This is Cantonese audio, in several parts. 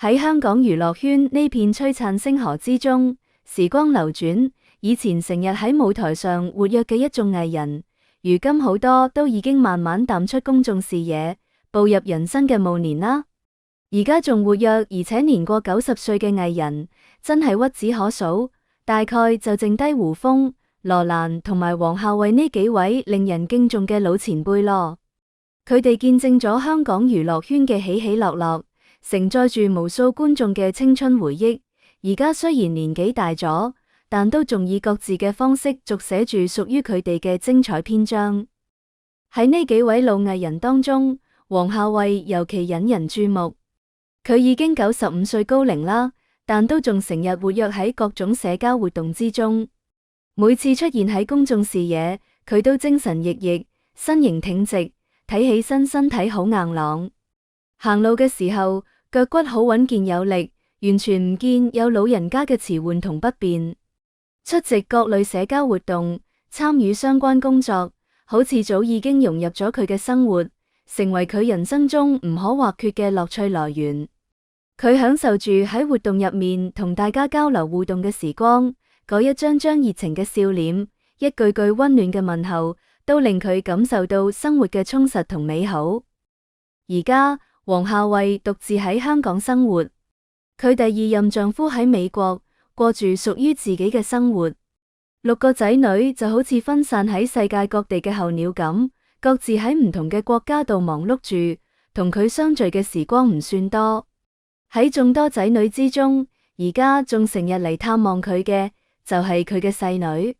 喺香港娛樂圈呢片璀璨星河之中，時光流轉，以前成日喺舞台上活躍嘅一眾藝人，如今好多都已經慢慢淡出公眾視野，步入人生嘅暮年啦。而家仲活躍而且年過90歲嘅藝人，真係屈指可數，大概就剩低胡楓、羅蘭同埋黃孝偉呢幾位令人敬重嘅老前輩咯。佢哋見證咗香港娛樂圈嘅起起落落，承載住無數觀眾嘅青春回憶。而家雖然年紀大咗，但都仲以各自嘅方式續寫住屬於佢哋嘅精彩篇章。喺呢幾位老藝人當中，黃孝偉尤其引人注目。佢已經95歲高齡啦，但都仲成日活躍喺各種社交活動之中。每次出現喺公眾視野，佢都精神奕奕，身形挺直，睇起身身體好硬朗。行路嘅時候，腳骨好穩健有力，完全唔見有老人家嘅遲緩同不便。出席各類社交活動，參與相關工作，好似早已經融入咗佢嘅生活，成為佢人生中唔可或缺嘅樂趣來源。佢享受住喺活動入面同大家交流互動嘅時光，嗰一張張熱情嘅笑臉，一句句溫暖嘅問候，都令佢感受到生活嘅充實同美好。而家黃孝偉獨自喺香港生活，佢第二任丈夫喺美國過住屬於自己嘅生活，6個仔女就好似分散喺世界各地嘅候鳥咁，各自喺唔同嘅國家度忙碌住，同佢相聚嘅時光唔算多。喺眾多仔女之中，而家仲成日嚟探望佢嘅就係佢嘅細女。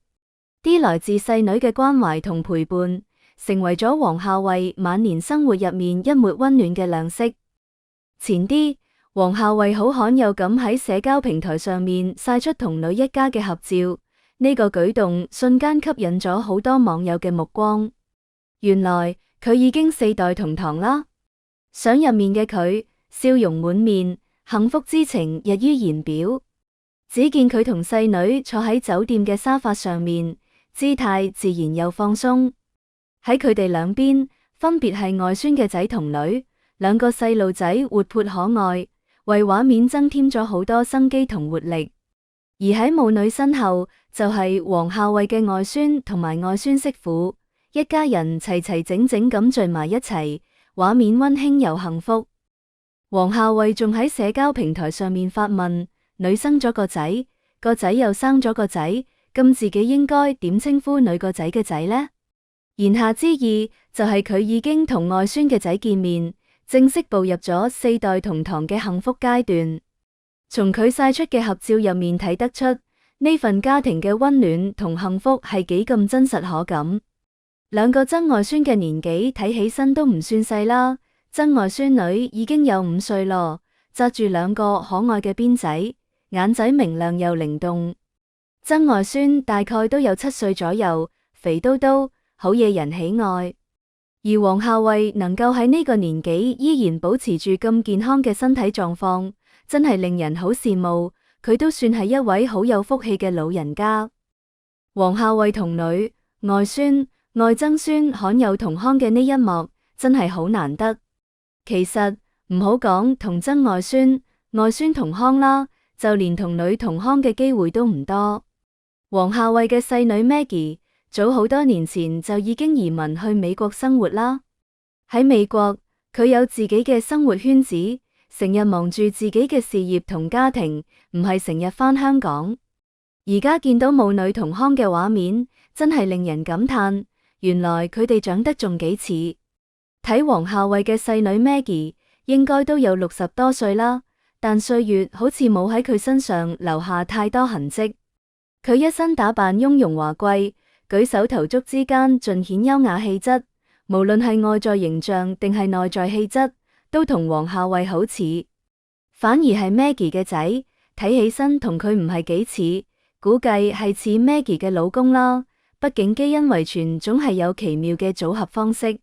啲來自細女嘅關懷同陪伴，成為咗黃孝偉晚年生活入面一抹溫暖嘅亮色。前啲，黃孝偉好罕有咁喺社交平台上面曬出同女一家嘅合照，呢個舉動瞬間吸引咗好多網友嘅目光。原來佢已經4代同堂啦。相入面嘅佢笑容滿面，幸福之情溢於言表。只見佢同細女坐喺酒店嘅沙發上面，姿態自然又放鬆。喺佢哋兩邊，分別係外孫嘅仔同女，2個細路仔活潑可愛，為畫面增添咗好多生機同活力。而喺母女身後，就係黃孝偉嘅外孫同埋外孫媳婦，一家人齊齊整整咁聚埋一齊，畫面溫馨又幸福。黃孝偉仲喺社交平台上面發問：女生咗個仔，個仔又生咗個仔，咁自己應該點稱呼女個仔嘅仔呢？言下之意就係佢已經同外孫嘅仔見面，正式步入咗4代同堂嘅幸福階段。從佢曬出嘅合照入面睇得出，呢份家庭嘅溫暖同幸福係幾咁真實可感。2個曾外孫嘅年紀睇起身都唔算細啦，曾外孫女已經有5歲咯，紮住2個可愛嘅辮仔，眼仔明亮又靈動。曾外孫大概都有7歲左右，肥嘟嘟，好惹人喜愛。而黃孝偉能夠喺呢個年紀依然保持住咁健康嘅身體狀況，真係令人好羨慕。佢都算係一位好有福氣嘅老人家。黃孝偉同女、外孫、外曾孫罕有同康嘅呢一幕，真係好難得。其實唔好講同曾外孫、外孫同康啦，就連同女同康嘅機會都唔多。黃孝偉嘅細女 Maggie 早好多年前就已經移民去美國生活啦。喺美國，佢有自己嘅生活圈子，成日忙住自己嘅事業同家庭，唔係成日返香港。而家見到母女同康嘅畫面，真係令人感嘆，原來佢哋長得仲幾似。睇黃孝偉嘅細女 Maggie，應該都有60多歲啦，但歲月好似冇喺佢身上留下太多痕跡。佢一身打扮雍容華貴，舉手投足之間盡顯優雅氣質，無論係外在形象定係內在氣質，都同黃孝偉好似。反而係 Maggie 嘅仔，睇起身同佢唔係幾似，估計係似 Maggie 嘅老公啦。畢竟基因遺傳總係有奇妙嘅組合方式。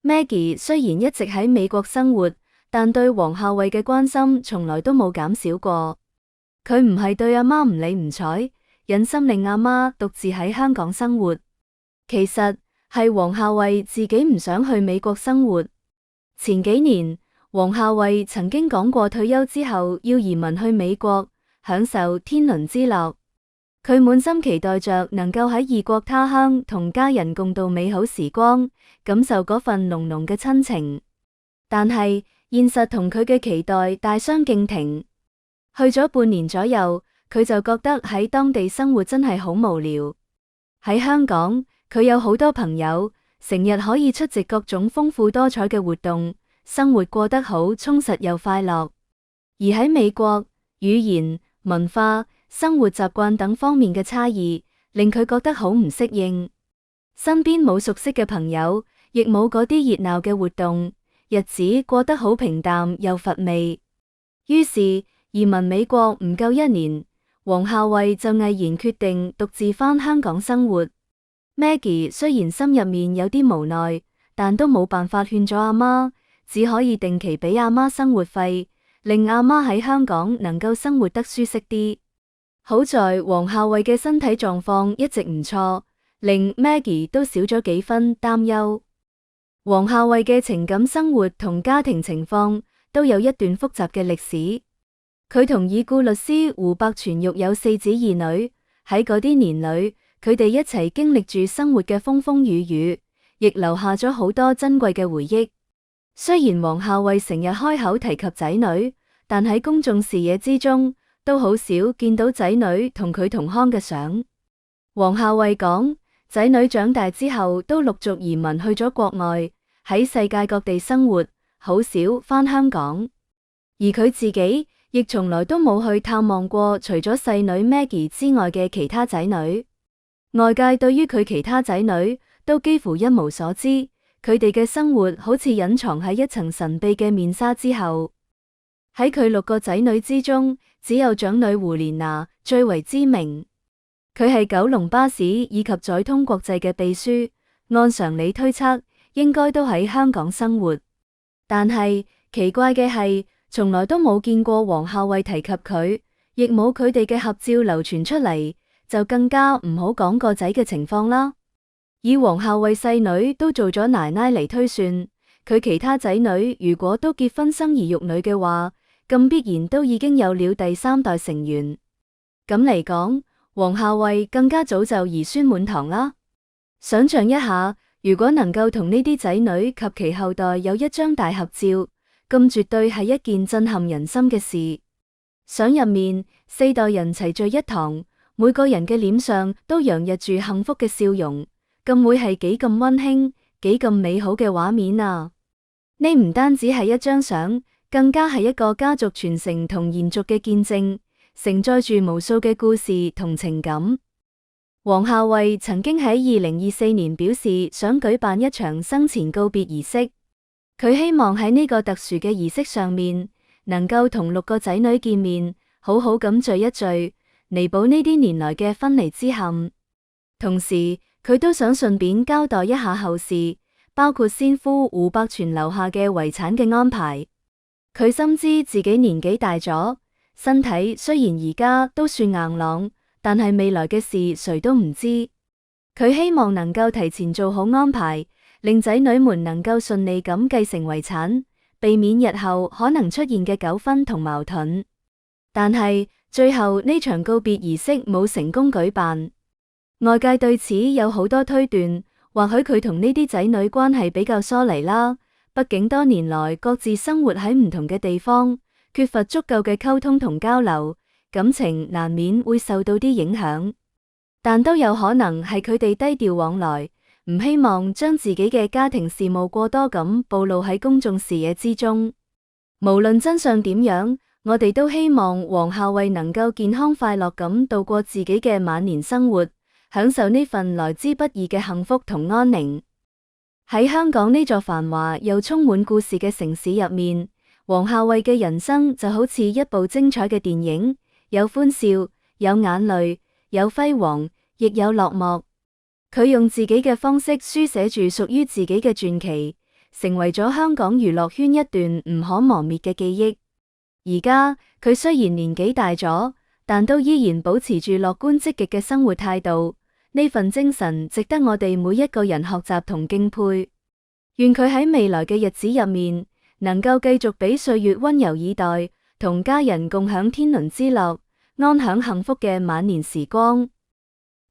Maggie 雖然一直喺美國生活，但對黃孝偉嘅關心從來都冇減少過。佢唔係對阿媽唔理唔睬，忍心令阿媽獨自喺香港生活。其實係黃孝偉自己唔想去美國生活。前幾年，王夏慧曾經講過退休之後要移民去美國，享受天倫之樂。佢滿心期待着能夠喺異國他鄉同家人共度美好時光，感受嗰份濃濃嘅親情。但係現實同佢嘅期待大相徑庭。去咗半年左右，佢就覺得喺當地生活真係好無聊。喺香港，佢有好多朋友，成日可以出席各種豐富多彩嘅活動，生活過得好充實又快樂。而喺美國，語言、文化、生活習慣等方面嘅差異，令佢覺得好唔適應。身邊冇熟悉嘅朋友，亦冇嗰啲熱鬧嘅活動，日子過得好平淡又乏味。於是移民美國唔夠1年，王夏慧就毅然決定獨自返香港生活。Maggie 雖然心入面有啲無奈，但都冇辦法勸咗阿媽，只可以定期俾阿媽生活費，令阿媽喺香港能夠生活得舒適啲。好在王夏慧嘅身體狀況一直唔錯，令 Maggie 都少咗幾分擔憂。王夏慧嘅情感生活同家庭情況都有一段複雜嘅歷史。佢同已故律師胡百全育有4子2女，喺嗰啲年裏，佢哋一齊經歷住生活嘅風風雨雨，亦留下咗好多珍貴嘅回憶。雖然王夏慧成日開口提及仔女，但喺公眾視野之中，都好少見到仔女同佢同康嘅相。王夏慧講，仔女長大之後都陸續移民去咗國外，喺世界各地生活，好少返香港。而佢自己亦從來都冇去探望過除咗細女 Maggie 之外嘅其他仔女。外界對於佢其他仔女都幾乎一無所知，佢哋嘅生活好似隱藏喺一層神秘嘅面紗之後。喺佢6個仔女之中，只有長女胡蓮娜最為知名。佢係九龍巴士以及載通國際嘅秘書，按常理推測應該都喺香港生活。但係奇怪嘅係，從來都冇見過王夏慧提及佢，亦冇佢哋嘅合照流傳出嚟，就更加唔好講個仔嘅情況啦。以王夏慧細女都做咗奶奶嚟推算，佢其他仔女如果都結婚生兒育女嘅話，咁必然都已經有了第3代成員。咁嚟講，王夏慧更加早就兒孫滿堂啦。想象一下，如果能夠同呢啲仔女及其後代有一張大合照，咁絕對係一件震撼人心嘅事。相入面4代人齊聚一堂，每個人嘅臉上都洋溢住幸福嘅笑容，咁會係幾咁溫馨、幾咁美好嘅畫面啊！呢唔單止係一張相，更加係一個家族傳承同延續嘅見證，承載住無數嘅故事同情感。王夏慧曾經喺2024年表示想舉辦一場生前告別儀式，佢希望喺呢個特殊嘅儀式上面，能夠同6個仔女見面，好好咁聚一聚，彌補呢啲年來嘅分離之憾。同時，佢都想順便交代一下後事，包括先夫胡百全留下嘅遺產嘅安排。佢深知自己年紀大咗，身體雖然而家都算硬朗，但係未來嘅事誰都唔知。佢希望能夠提前做好安排，令仔女們能夠順利咁繼承遺產，避免日後可能出現嘅糾紛同矛盾。但係最後呢場告別儀式冇成功舉辦，外界對此有好多推斷，或許佢同呢啲仔女關係比較疏離啦。畢竟多年來各自生活喺唔同嘅地方，缺乏足夠嘅溝通同交流，感情難免會受到啲影響。但都有可能係佢哋低調往來，唔希望將自己嘅家庭事務過多咁暴露喺公眾視野之中。無論真相點樣，我哋都希望王夏慧能夠健康快樂咁度過自己嘅晚年生活，享受呢份來之不易嘅幸福同安寧。喺香港呢座繁華又充滿故事嘅城市入面，王夏慧嘅人生就好似一部精彩嘅電影，有歡笑，有眼淚，有輝煌，亦有落寞。佢用自己嘅方式書寫住屬於自己嘅傳奇，成為咗香港娛樂圈一段唔可磨滅嘅記憶。而家佢雖然年紀大咗，但都依然保持住樂觀積極嘅生活態度。呢份精神值得我哋每一個人學習同敬佩。願佢喺未來嘅日子入面，能夠繼續俾歲月溫柔以待，同家人共享天倫之樂，安享幸福嘅晚年時光。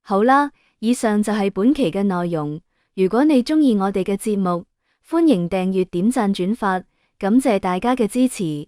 好啦，以上就係本期嘅內容。如果你鍾意我哋嘅節目，歡迎訂閱、點讚、轉發，感謝大家嘅支持。